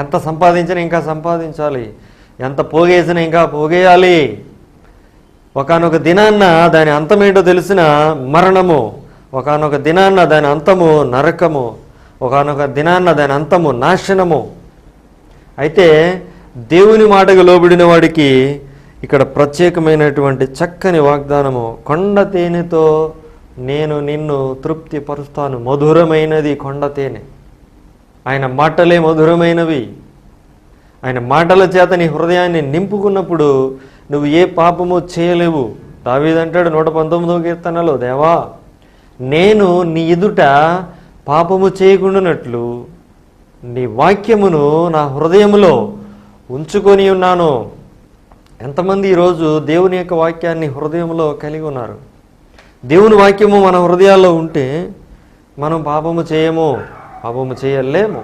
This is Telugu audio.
ఎంత సంపాదించినా ఇంకా సంపాదించాలి, ఎంత పోగేసినా ఇంకా పోగేయాలి. ఒకానొక దినాన్న దాని అంతమేంటో తెలిసిన మరణము, ఒకానొక దినాన్న దాని అంతము నరకము, ఒకానొక దినాన్న దాని అంతము నాశనము. అయితే దేవుని మాటకు లోబడిన వాడికి ఇక్కడ ప్రత్యేకమైనటువంటి చక్కని వాగ్దానము, కొండ తేనెతో నేను నిన్ను తృప్తి పరుస్తాను. మధురమైనది కొండ తేనె. ఆయన మాటలే మధురమైనవి. ఆయన మాటల చేత నీ హృదయాన్ని నింపుకున్నప్పుడు నువ్వు ఏ పాపము చేయలేవు. దావీదంటాడు 119వ కీర్తనలో, దేవా నేను నీ ఎదుట పాపము చేయకుండానట్లు నీ వాక్యమును నా హృదయములో ఉంచుకొని ఉన్నాను. ఎంతమంది ఈరోజు దేవుని యొక్క వాక్యాన్ని హృదయంలో కలిగి ఉన్నారు? దేవుని వాక్యము మన హృదయాల్లో ఉంటే మనం పాపము చేయము, పాపము చేయలేము.